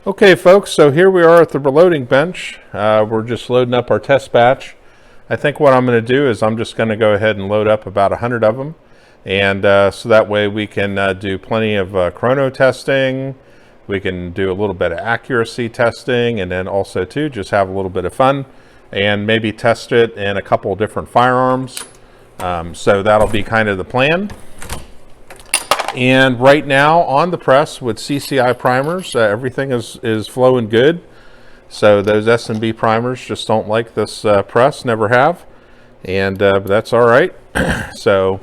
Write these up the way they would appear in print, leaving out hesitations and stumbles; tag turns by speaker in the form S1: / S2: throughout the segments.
S1: Okay folks, so here we are at the reloading bench. We're just loading up our test batch. I think what I'm going to do is I'm just going to go ahead and load up about 100 of them, and so that way we can do plenty of chrono testing. We can do a little bit of accuracy testing, and then also too just have a little bit of fun and maybe test it in a couple of different firearms. So that'll be kind of the plan. And right now on the press with CCI primers, everything is flowing good. So those S&B primers just don't like this press, never have, and but that's all right. So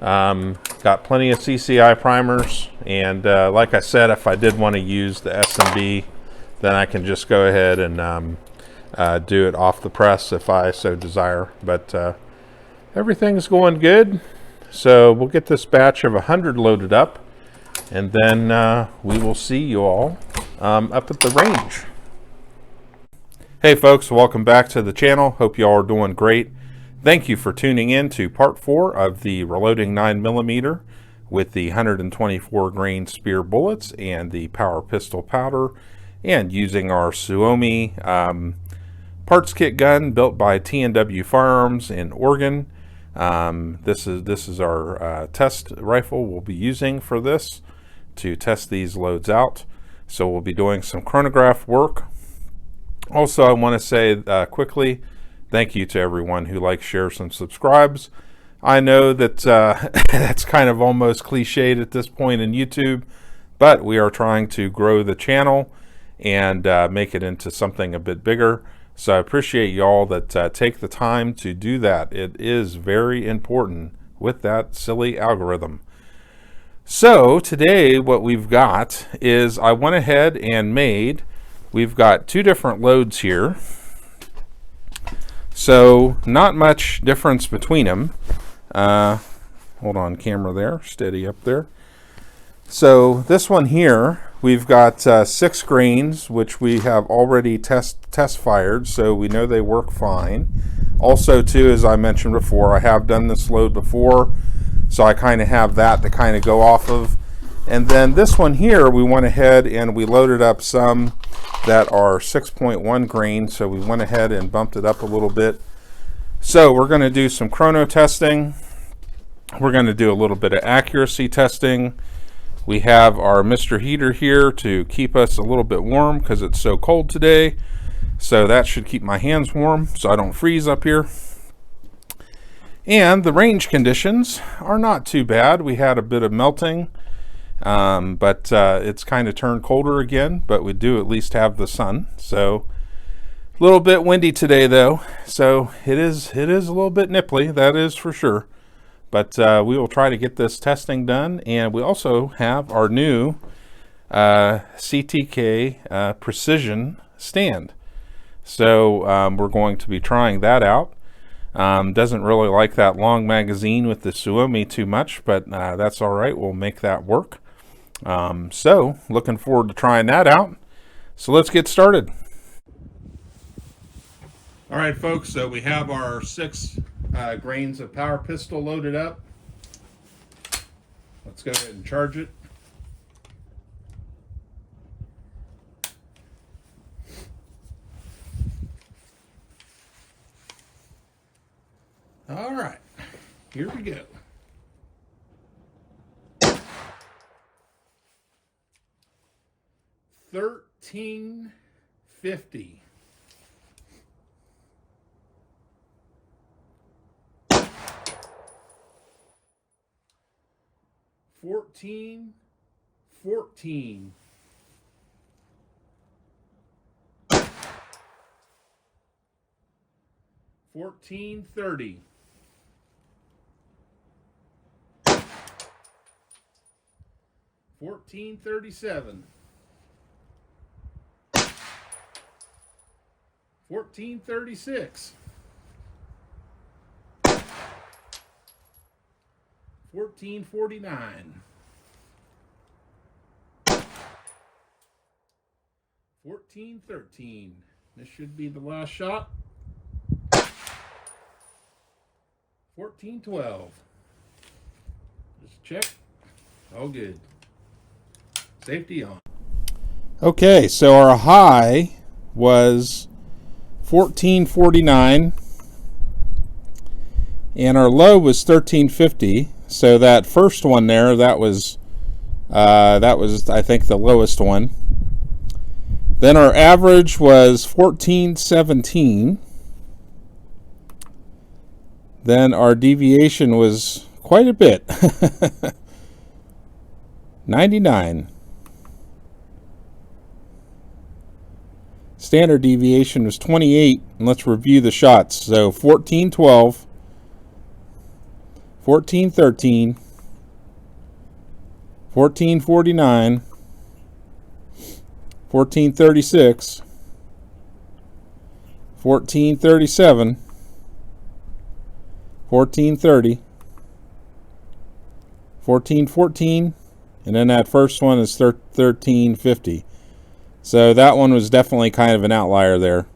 S1: got plenty of CCI primers, and like I said, if I did want to use the S&B, then I can just go ahead and do it off the press if I so desire. But everything's going good. So we'll get this batch of 100 loaded up, and then we will see you all up at the range. Hey folks, welcome back to the channel. Hope you all are doing great. Thank you for tuning in to part 4 of the reloading 9mm with the 124 grain spear bullets and the power pistol powder, and using our Suomi parts kit gun built by T&W Firearms in Oregon. This is our test rifle we'll be using for this to test these loads out. So we'll be doing some chronograph work. Also, I want to say quickly, thank you to everyone who likes, shares, and subscribes. I know that that's kind of almost cliched at this point in YouTube, but we are trying to grow the channel and make it into something a bit bigger. So I appreciate y'all that take the time to do that. It is very important with that silly algorithm. So today what we've got is I went ahead and we've got 2 different loads here. So not much difference between them. Hold on, camera there, steady up there. So this one here, we've got 6 grains, which we have already test fired, so we know they work fine. Also too, as I mentioned before, I have done this load before, so I kind of have that to kind of go off of. And then this one here, we went ahead and we loaded up some that are 6.1 grain, so we went ahead and bumped it up a little bit. So we're going to do some chrono testing. We're going to do a little bit of accuracy testing. We have our Mr. Heater here to keep us a little bit warm because it's so cold today. So that should keep my hands warm so I don't freeze up here. And the range conditions are not too bad. We had a bit of melting, but it's kind of turned colder again, but we do at least have the sun. So a little bit windy today though. So it is a little bit nipply, that is for sure. But we will try to get this testing done, and we also have our new CTK precision stand. So we're going to be trying that out. Doesn't really like that long magazine with the Suomi too much, but that's all right. We'll make that work. So looking forward to trying that out. So let's get started. All right, folks, so we have our 6 grains of power pistol loaded up. Let's go ahead and charge it. All right, here we go. $13.50. $14.14. $14.30. $14.37. $14.36. $14.49. $14.13. This should be the last shot. $14.12. Just check. All good. Safety on. Okay, so our high was 1449 and our low was 1350. So that first one there, that was I think the lowest one. Then our average was 1417. Then our deviation was quite a bit. 99. Standard deviation was 28, and let's review the shots. So 1412, 1413, 1449, 1436, 1437, 1430, 1414, and then that first one is 1350. So that one was definitely kind of an outlier there.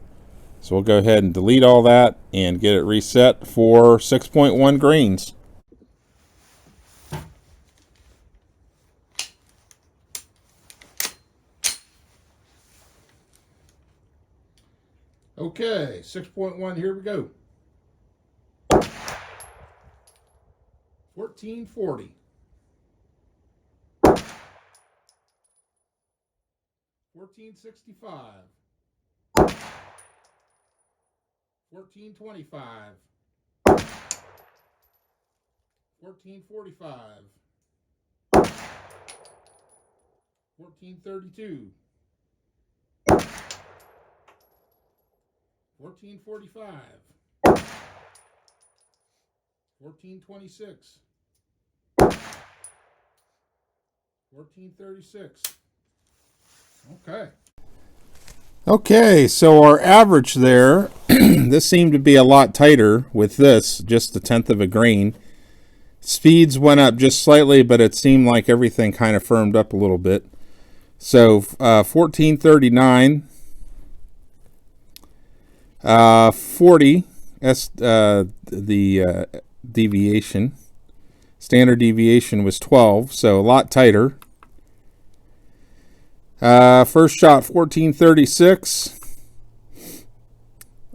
S1: So we'll go ahead and delete all that and get it reset for 6.1 grains. Okay, 6.1, here we go. 1440. 1465, 1425, 1445, 1432, 1445, 1426, 1436. Okay, so our average there, this seemed to be a lot tighter with this, just a tenth of a grain. Speeds went up just slightly, but it seemed like everything kind of firmed up a little bit. So 1439, 40, that's the deviation. Standard deviation was 12, so a lot tighter. First shot 1436,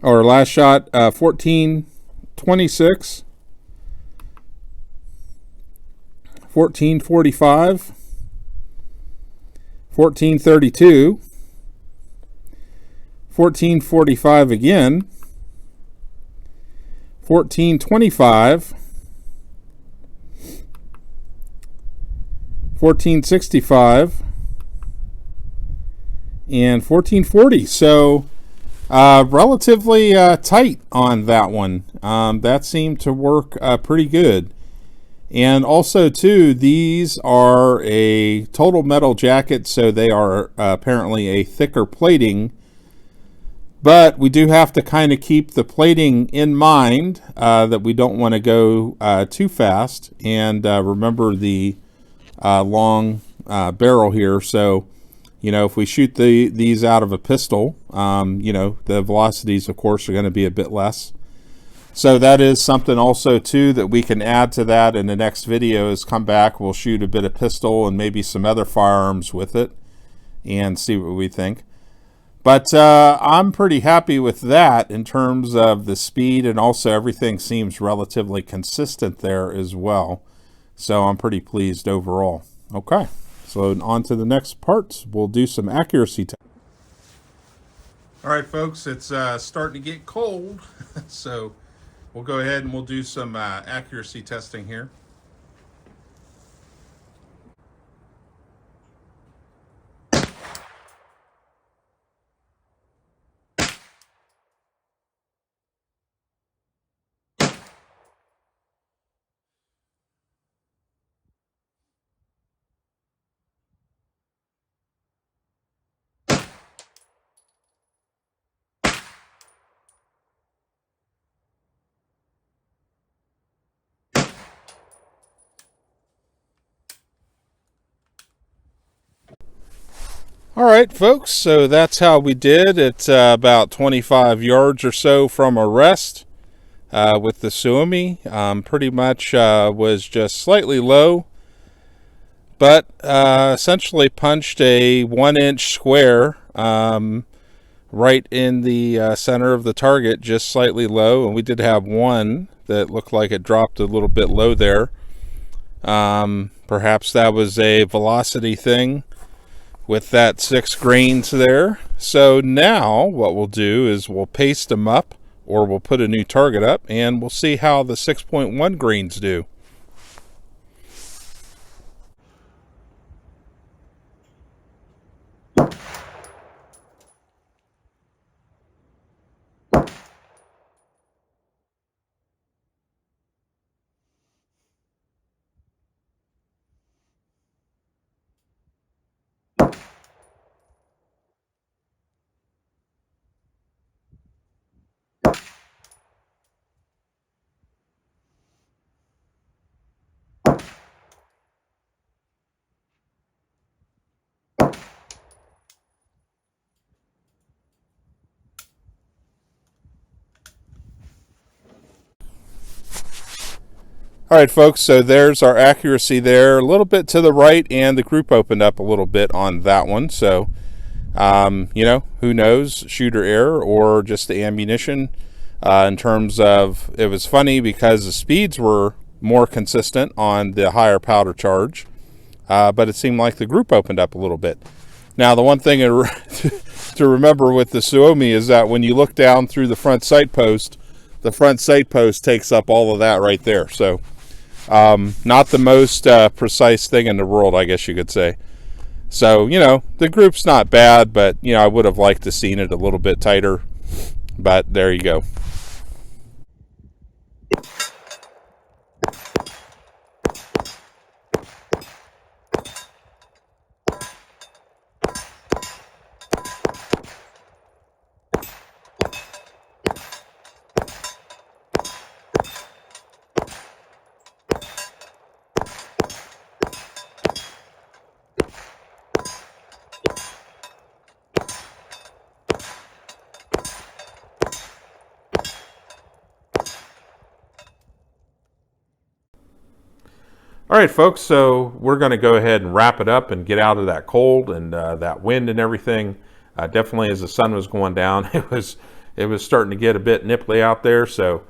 S1: or last shot 1426, 1445, 1432, 1445 again, 1425, 1465, and 1440. So relatively tight on that one. That seemed to work pretty good. And also too, these are a total metal jacket, so they are apparently a thicker plating, but we do have to kind of keep the plating in mind, that we don't want to go too fast, and remember the long barrel here. So you know, if we shoot these out of a pistol, you know, the velocities, of course, are going to be a bit less. So that is something also, too, that we can add to that in the next video is come back, we'll shoot a bit of pistol and maybe some other firearms with it and see what we think. But I'm pretty happy with that in terms of the speed, and also everything seems relatively consistent there as well. So I'm pretty pleased overall. Okay. So on to the next part, we'll do some accuracy tests. All right, folks, it's starting to get cold, so we'll go ahead and we'll do some accuracy testing here. All right, folks, so that's how we did. It's about 25 yards or so from a rest with the Suomi. Pretty much was just slightly low, but essentially punched a 1-inch square right in the center of the target, just slightly low. And we did have one that looked like it dropped a little bit low there. Perhaps that was a velocity thing with that 6 grains there. So now what we'll do is we'll paste them up, or we'll put a new target up, and we'll see how the 6.1 grains do. All right, folks, so there's our accuracy there, a little bit to the right, and the group opened up a little bit on that one. So, you know, who knows, shooter error or just the ammunition. In terms of, it was funny because the speeds were more consistent on the higher powder charge, but it seemed like the group opened up a little bit. Now, the one thing to remember with the Suomi is that when you look down through the front sight post takes up all of that right there. So, not the most precise thing in the world, I guess you could say. So, you know, the group's not bad, but, you know, I would have liked to seen it a little bit tighter. But there you go. All right, folks, so we're going to go ahead and wrap it up and get out of that cold and that wind and everything. Definitely as the sun was going down, it was starting to get a bit nipply out there. So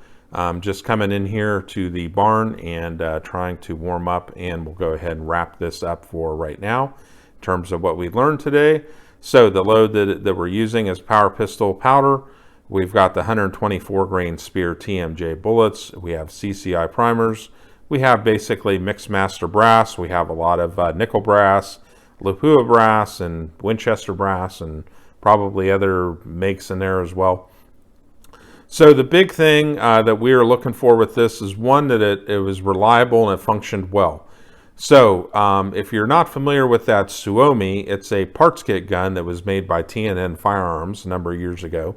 S1: just coming in here to the barn and trying to warm up, and we'll go ahead and wrap this up for right now in terms of what we learned today. So the load that we're using is Power Pistol powder. We've got the 124 grain Spear TMJ bullets. We have CCI primers. We have basically mixed master brass. We have a lot of nickel brass, Lapua brass, and Winchester brass, and probably other makes in there as well. So the big thing that we are looking for with this is, one, that it was reliable and it functioned well. So if you're not familiar with that Suomi, it's a parts kit gun that was made by T&N Firearms a number of years ago.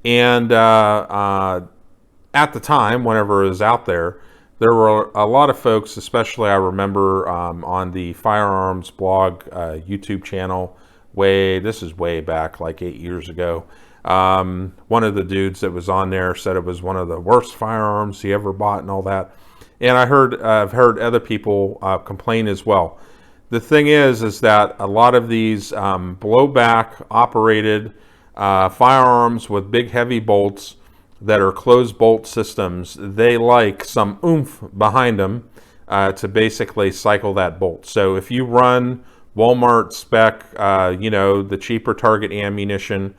S1: And at the time, whenever it was out there were a lot of folks, especially I remember on the Firearms blog YouTube channel, this is way back, like 8 years ago. One of the dudes that was on there said it was one of the worst firearms he ever bought and all that. And I've heard other people complain as well. The thing is that a lot of these blowback operated firearms with big heavy bolts that are closed bolt systems, they like some oomph behind them to basically cycle that bolt. So if you run Walmart spec, you know, the cheaper target ammunition,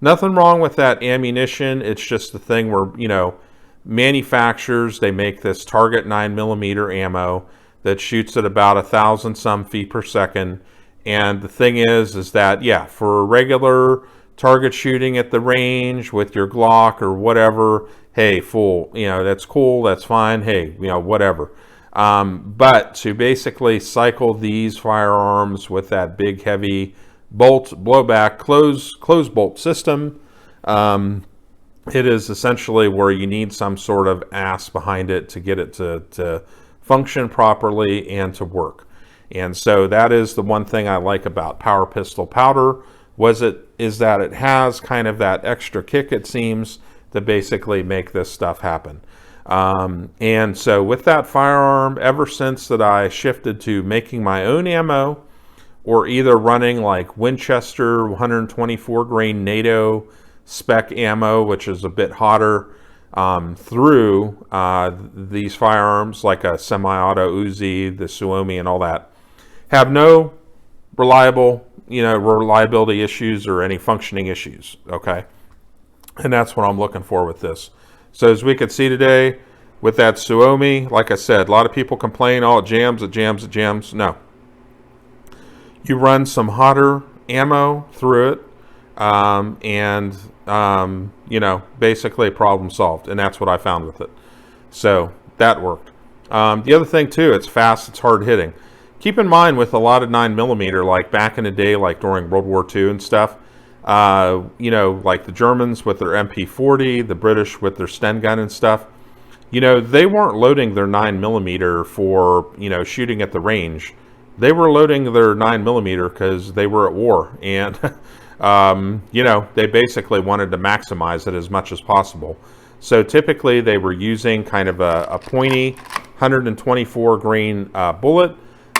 S1: nothing wrong with that ammunition. It's just the thing where, you know, manufacturers, they make this target 9mm ammo that shoots at about 1,000 some feet per second. And the thing is that, yeah, for regular target shooting at the range with your Glock or whatever, hey, fool, you know, that's cool, that's fine, hey, you know, whatever. But to basically cycle these firearms with that big heavy bolt blowback closed bolt system, it is essentially where you need some sort of ass behind it to get it to function properly and to work. And so that is the one thing I like about Power Pistol powder, is that it has kind of that extra kick, it seems, to basically make this stuff happen. And so with that firearm, ever since that I shifted to making my own ammo, or either running like Winchester 124 grain NATO spec ammo, which is a bit hotter, through these firearms like a semi-auto Uzi, the Suomi, and all that, have no reliability issues or any functioning issues. Okay, and that's what I'm looking for with this. So as we could see today with that Suomi, like I said, a lot of people complain, oh, it jams, it jams, it jams. No, you run some hotter ammo through it, basically problem solved. And that's what I found with it. So that worked. The other thing too, it's fast, it's hard hitting. Keep in mind with a lot of 9mm, like back in the day, like during World War II and stuff, like the Germans with their MP40, the British with their Sten gun and stuff, they weren't loading their 9mm for, shooting at the range. They were loading their 9mm because they were at war, and they basically wanted to maximize it as much as possible. So typically they were using kind of a pointy 124 grain bullet,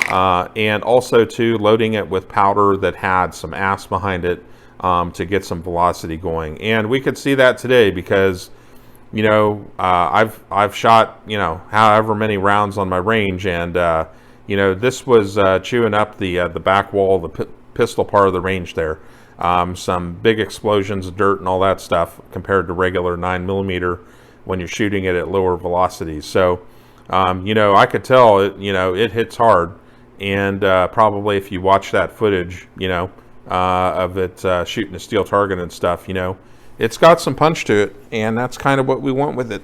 S1: and also too loading it with powder that had some ass behind it to get some velocity going. And we could see that today because I've shot however many rounds on my range, and this was chewing up the back wall, the pistol part of the range there. Some big explosions of dirt and all that stuff compared to regular 9mm when you're shooting it at lower velocities. So, I could tell it, it hits hard. And probably if you watch that footage, of it shooting a steel target and stuff, it's got some punch to it. And that's kind of what we want with it.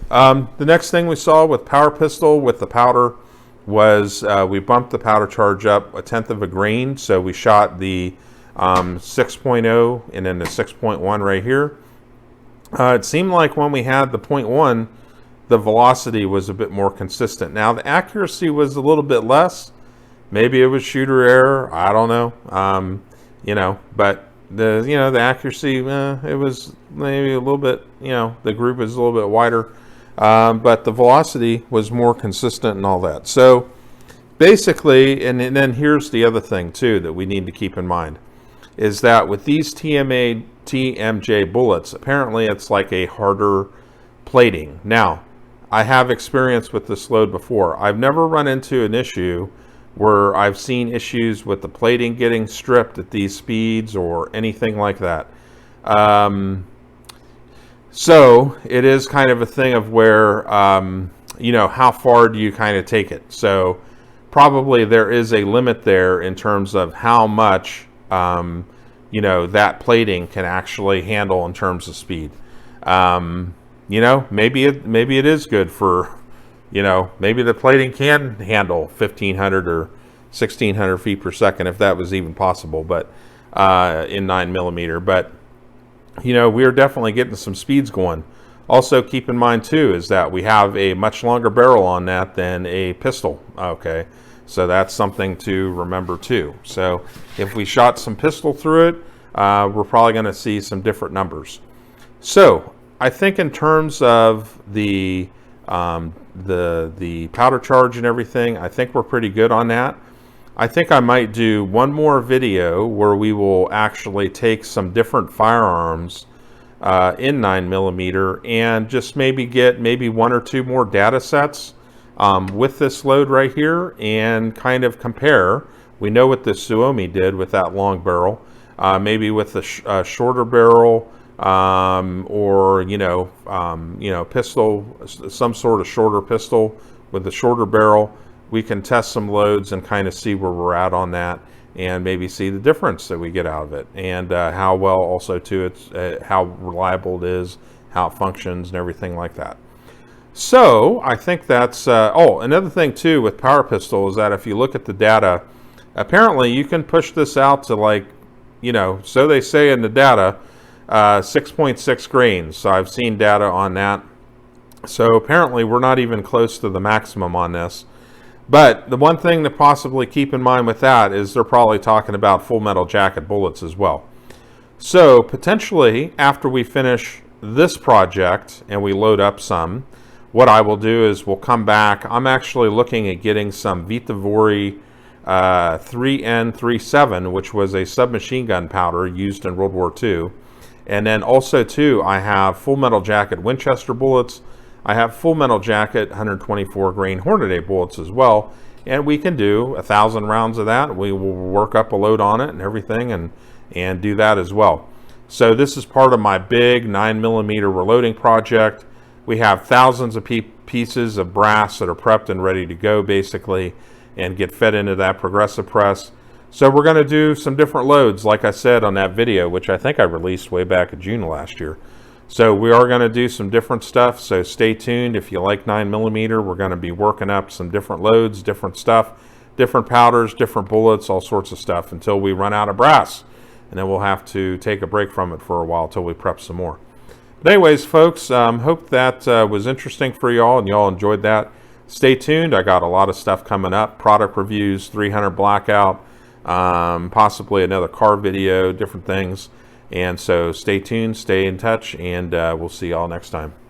S1: The next thing we saw with Power Pistol with the powder was we bumped the powder charge up 1/10 of a grain. So we shot the 6.0 and then the 6.1 right here. It seemed like when we had the 0.1, the velocity was a bit more consistent. Now the accuracy was a little bit less. Maybe it was shooter error. I don't know. But the accuracy, it was maybe a little bit. The group is a little bit wider, but the velocity was more consistent and all that. So basically, and then here's the other thing too that we need to keep in mind, is that with these TMJ bullets, apparently it's like a harder plating. Now, I have experience with this load before. I've never run into an issue where I've seen issues with the plating getting stripped at these speeds or anything like that. So it is kind of a thing of where, how far do you kind of take it? So probably there is a limit there in terms of how much, that plating can actually handle in terms of speed. Maybe it is good for, maybe the plating can handle 1,500 or 1,600 feet per second, if that was even possible, but in 9mm. But, we are definitely getting some speeds going. Also, keep in mind, too, is that we have a much longer barrel on that than a pistol, okay? So that's something to remember, too. So if we shot some pistol through it, we're probably going to see some different numbers. So I think in terms of the powder charge and everything, I think we're pretty good on that. I think I might do one more video where we will actually take some different firearms in 9mm and just maybe one or two more data sets with this load right here and kind of compare. We know what the Suomi did with that long barrel, maybe with the shorter barrel, or pistol, some sort of shorter pistol with the shorter barrel. We can test some loads and kind of see where we're at on that, and maybe see the difference that we get out of it, and how well also too it's how reliable it is, how it functions, and everything like that. So I think that's another thing too with Power Pistol is that if you look at the data, apparently you can push this out to so they say in the data, 6.6 grains. So I've seen data on that. So apparently we're not even close to the maximum on this. But the one thing to possibly keep in mind with that is they're probably talking about Full Metal Jacket bullets as well. So potentially after we finish this project and we load up some, what I will do is we'll come back. I'm actually looking at getting some Vitavori 3N37, which was a submachine gun powder used in World War II. And then also too, I have Full Metal Jacket Winchester bullets. I have Full Metal Jacket 124 grain Hornady bullets as well. And we can do 1,000 rounds of that. We will work up a load on it and everything and do that as well. So this is part of my big 9mm reloading project. We have thousands of pieces of brass that are prepped and ready to go basically and get fed into that progressive press. So we're going to do some different loads, like I said on that video, which I think I released way back in June of last year. So we are going to do some different stuff, so stay tuned. If you like 9mm, we're going to be working up some different loads, different stuff, different powders, different bullets, all sorts of stuff until we run out of brass. And then we'll have to take a break from it for a while until we prep some more. But anyways, folks, hope that was interesting for y'all and y'all enjoyed that. Stay tuned. I got a lot of stuff coming up, product reviews, 300 blackout, possibly another car video, different things. And so stay tuned, stay in touch, and we'll see y'all next time.